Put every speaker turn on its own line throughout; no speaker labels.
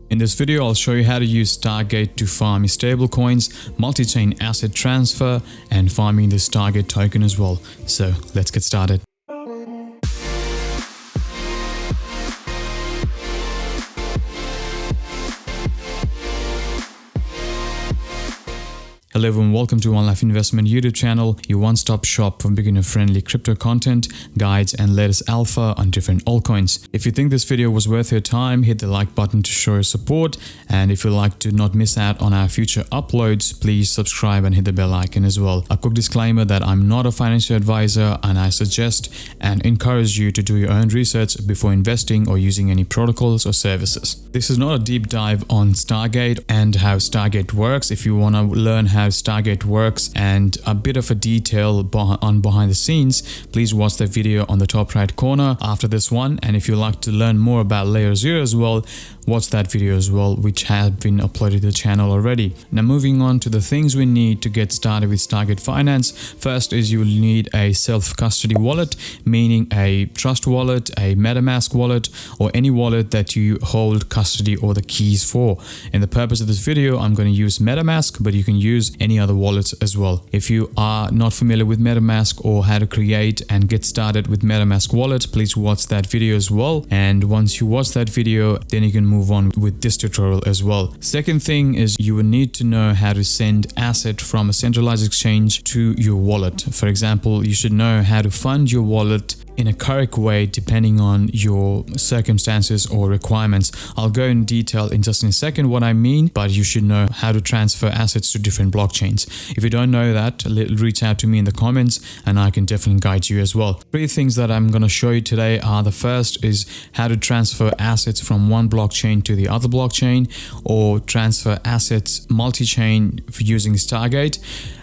In this video, I'll show you how to use Stargate to farm stablecoins, multi-chain asset transfer, and farming the Stargate token as well. So let's get started. Hello everyone, welcome to One Life Investment YouTube channel, your one-stop shop for beginner-friendly crypto content, guides, and latest alpha on different altcoins. If you think this video was worth your time, hit the like button to show your support. And if you'd like to not miss out on our future uploads, please subscribe and hit the bell icon as well. A quick disclaimer that I'm not a financial advisor, and I suggest and encourage you to do your own research before investing or using any protocols or services. This is not a deep dive on Stargate and how Stargate works. If you want to learn how Stargate works and a bit of a detail on behind the scenes, please watch the video on the top right corner after this one. And if you'd like to learn more about Layer 0 as well, watch that video as well, which has been uploaded to the channel already. Now moving on to the things we need to get started with Stargate Finance. First is you will need a self-custody wallet, meaning a trust wallet, a Metamask wallet, or any wallet that you hold custody or the keys for. And the purpose of this video, I'm going to use Metamask, but you can use any other wallets as well. If you are not familiar with Metamask or how to create and get started with Metamask wallet, please watch that video as well. And once you watch that video, then you can move on with this tutorial as well. Second thing is you will need to know how to send asset from a centralized exchange to your wallet. For example, you should know how to fund your wallet in a correct way depending on your circumstances or requirements. I'll go in detail in just in a second what I mean, but you should know how to transfer assets to different blockchains. If you don't know that, reach out to me in the comments and I can definitely guide you as well. Three things that I'm going to show you today are: the first is how to transfer assets from one blockchain to the other blockchain, or transfer assets multi-chain using Stargate,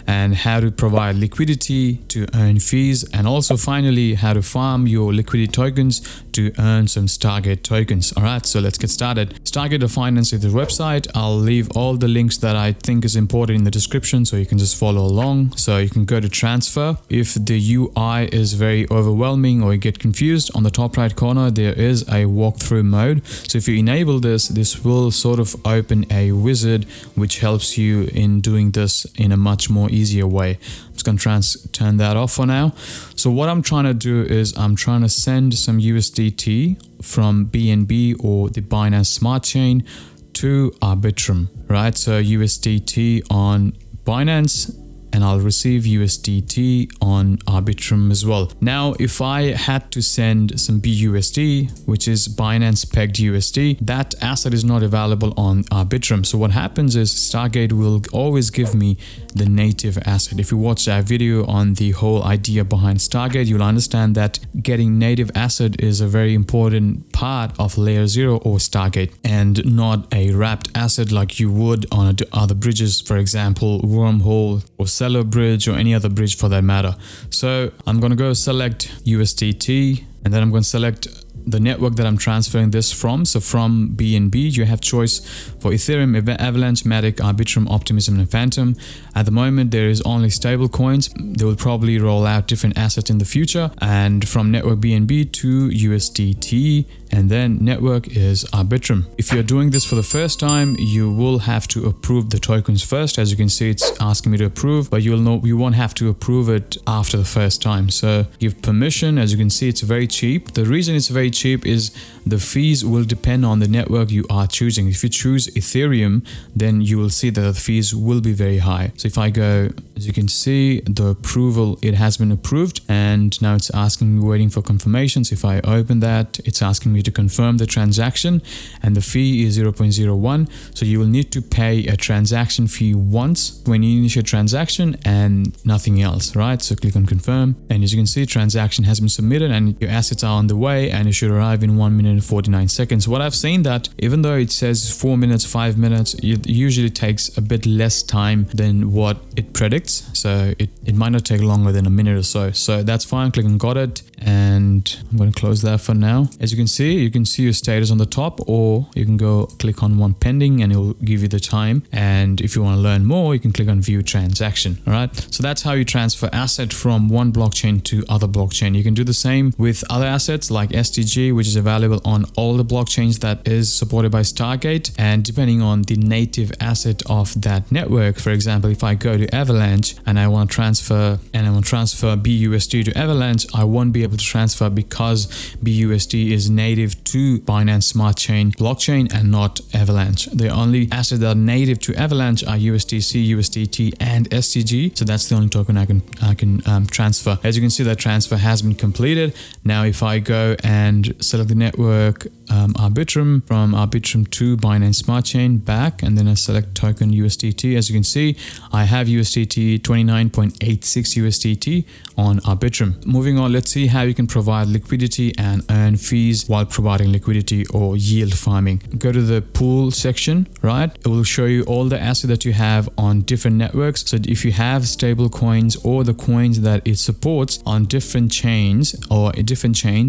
and how to provide liquidity to earn fees, and also finally how to farm your liquidity tokens to earn some Stargate tokens. Alright, so let's get started. Stargate Finance is the website. I'll leave all the links that I think is important in the description so you can just follow along. So you can go to transfer. If the UI is very overwhelming or you get confused, on the top right corner there is a walkthrough mode. So if you enable this will sort of open a wizard which helps you in doing this in a much more easier way. I'm just going to turn that off for now. So what I'm trying to do is I'm trying to send some USDT from BNB or the Binance Smart Chain to Arbitrum, right? So USDT on Binance, and I'll receive USDT on Arbitrum as well. Now, if I had to send some BUSD, which is Binance pegged USD, that asset is not available on Arbitrum. So what happens is Stargate will always give me the native asset. If you watch our video on the whole idea behind Stargate, you'll understand that getting native asset is a very important part of Layer 0 or Stargate, and not a wrapped asset like you would on other bridges, for example, Wormhole or Seller Bridge or any other bridge for that matter. So I'm going to go select USDT, and then I'm going to select the network that I'm transferring this from. So from BNB, you have choice for Ethereum, Avalanche, Matic, Arbitrum, Optimism, and Phantom. At the moment, there is only stable coins. They will probably roll out different assets in the future. And from network BNB to USDT, and then network is Arbitrum. If you're doing this for the first time, you will have to approve the tokens first. As you can see, it's asking me to approve, but you won't have to approve it after the first time. So give permission. As you can see, it's very cheap. The reason it's very cheap is the fees will depend on the network you are choosing. If you choose Ethereum, then you will see that the fees will be very high. So if I go, as you can see, the approval, it has been approved, and now it's asking me, waiting for confirmation. So if I open that, it's asking me to confirm the transaction, and the fee is 0.01. So you will need to pay a transaction fee once when you initiate transaction and nothing else, right? So click on confirm, and as you can see, transaction has been submitted and your assets are on the way, and it should arrive in 1 minute and 49 seconds. What I've seen that even though it says 4 minutes, 5 minutes, it usually takes a bit less time than what it predicts. So it might not take longer than a minute or so. So that's fine. Click on got it, and I'm going to close that for now. As you can see your status on the top, or you can go click on one pending and it will give you the time. And if you want to learn more, you can click on view transaction. All right. So that's how you transfer asset from one blockchain to other blockchain. You can do the same with other assets like STG STG, which is available on all the blockchains that is supported by Stargate. And depending on the native asset of that network, for example, if I go to Avalanche and I want to transfer BUSD to Avalanche, I won't be able to transfer because BUSD is native to Binance Smart Chain blockchain and not Avalanche. The only assets that are native to Avalanche are USDC, USDT, and STG. So that's the only token I can transfer. As you can see, that transfer has been completed. Now, if I go and select the network Arbitrum, from Arbitrum to Binance Smart Chain back, and then I select token USDT. As you can see, I have USDT 29.86 USDT on Arbitrum. Moving on, let's see how you can provide liquidity and earn fees while providing liquidity or yield farming. Go to the pool section, right? It will show you all the assets that you have on different networks. So if you have stable coins or the coins that it supports on different chains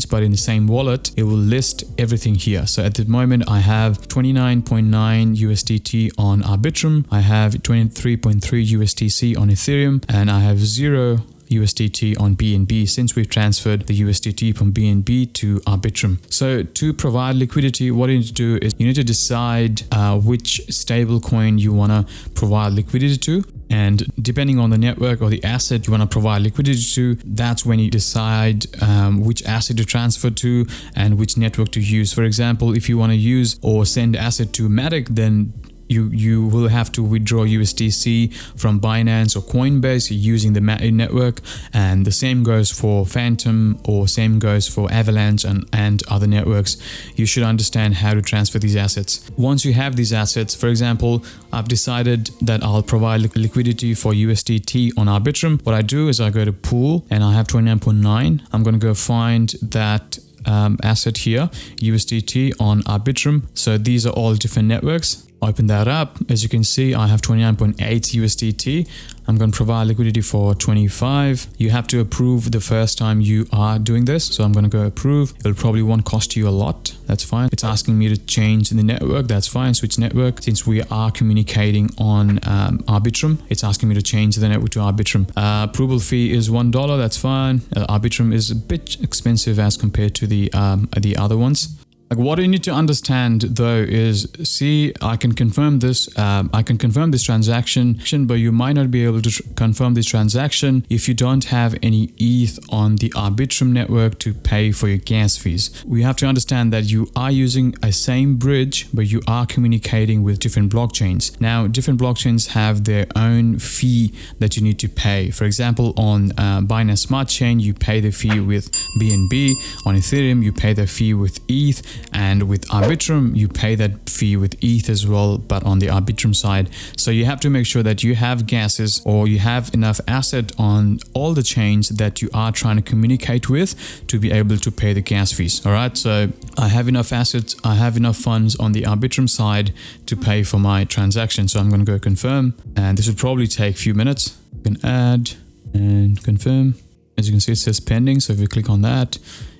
but in the same wallet, it will list everything here. So at the moment, I have 29.9 USDT on Arbitrum, I have 23.3 USDC on Ethereum, and I have 0 USDT on BNB since we've transferred the USDT from BNB to Arbitrum. So to provide liquidity, what you need to do is you need to decide which stable coin you want to provide liquidity to. And depending on the network or the asset you want to provide liquidity to, that's when you decide which asset to transfer to and which network to use. For example, if you want to use or send asset to Matic, then you will have to withdraw USDC from Binance or Coinbase using the network, and the same goes for Phantom or same goes for Avalanche and other networks. You should understand how to transfer these assets. Once you have these assets, for example, I've decided that I'll provide liquidity for USDT on Arbitrum. What I do is I go to pool and I have 29.9. I'm going to go find that asset here, USDT on Arbitrum. So these are all different networks. Open that up. As you can see, I have 29.8 USDT. I'm going to provide liquidity for 25. You have to approve the first time you are doing this. So I'm going to go approve. It'll probably won't cost you a lot. That's fine. It's asking me to change the network. That's fine. Switch network. Since we are communicating on Arbitrum, it's asking me to change the network to Arbitrum. Approval fee is $1. That's fine. Arbitrum is a bit expensive as compared to the other ones. Like, what you need to understand though is, see, I can confirm this transaction, but you might not be able to confirm this transaction if you don't have any ETH on the Arbitrum network to pay for your gas fees. We have to understand that you are using a same bridge, but you are communicating with different blockchains. Now, different blockchains have their own fee that you need to pay. For example, on Binance Smart Chain, you pay the fee with BNB. On Ethereum, you pay the fee with ETH. And with Arbitrum, you pay that fee with ETH as well, but on the Arbitrum side. So you have to make sure that you have gases or you have enough asset on all the chains that you are trying to communicate with to be able to pay the gas fees. All right. So I have enough assets. I have enough funds on the Arbitrum side to pay for my transaction. So I'm going to go confirm, and this will probably take a few minutes. You can add and confirm. As you can see, it says pending. So if you click on that,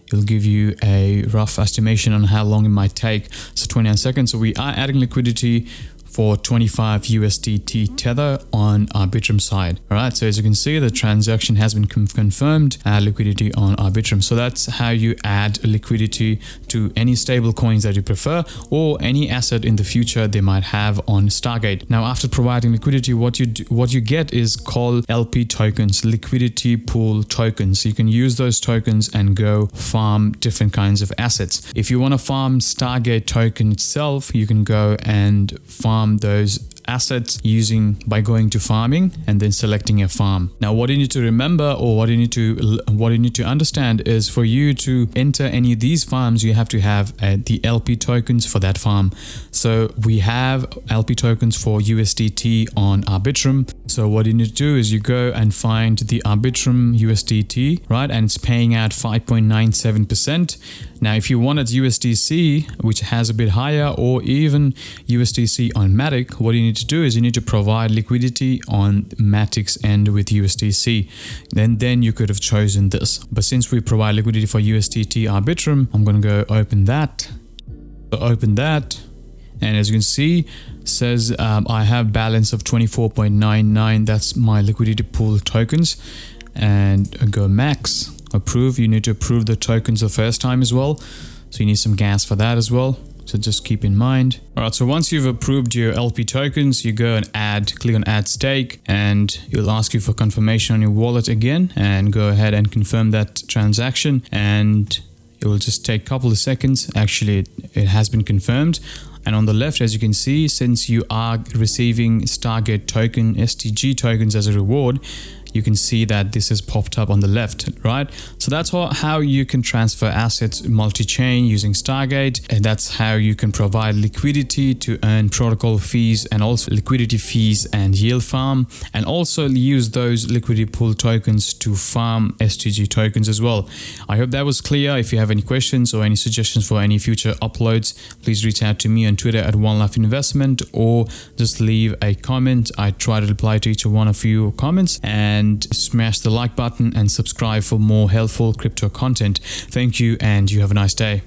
it'll give you a rough estimation on how long it might take. So 29 seconds. So we are adding liquidity for 25 USDT tether on Arbitrum side. All right. So as you can see, the transaction has been confirmed. Add liquidity on Arbitrum. So that's how you add liquidity to any stable coins that you prefer or any asset in the future they might have on Stargate. Now, after providing liquidity, what you get is called LP tokens, liquidity pool tokens. You can use those tokens and go farm different kinds of assets. If you want to farm Stargate token itself, you can go and farm those assets by going to farming and then selecting a farm. Now, what you need to remember, or what you need to understand, is for you to enter any of these farms, you have to have the LP tokens for that farm. So we have LP tokens for USDT on Arbitrum. So what you need to do is you go and find the Arbitrum USDT, right? And it's paying out 5.97%. Now, if you wanted USDC, which has a bit higher, or even USDC on Matic, what you need to do is you need to provide liquidity on Matic's end with USDC. Then you could have chosen this. But since we provide liquidity for USDT Arbitrum, I'm going to go open that. So open that. And as you can see, it says I have balance of 24.99. That's my liquidity pool tokens. And go max. Approve. You need to approve the tokens the first time as well. So you need some gas for that as well. So just keep in mind. Alright, so once you've approved your LP tokens, you go and click on add stake, and it'll ask you for confirmation on your wallet again, and go ahead and confirm that transaction, and it will just take a couple of seconds. Actually, it has been confirmed. And on the left, as you can see, since you are receiving Stargate token, STG tokens as a reward, you can see that this has popped up on the left, right? So that's how you can transfer assets multi-chain using Stargate, and that's how you can provide liquidity to earn protocol fees, and also liquidity fees and yield farm, and also use those liquidity pool tokens to farm STG tokens as well. I hope that was clear. If you have any questions or any suggestions for any future uploads, please reach out to me on Twitter at OneLifeInvestment, or just leave a comment. I try to reply to each one of your comments, and smash the like button and subscribe for more helpful crypto content. Thank you, and you have a nice day.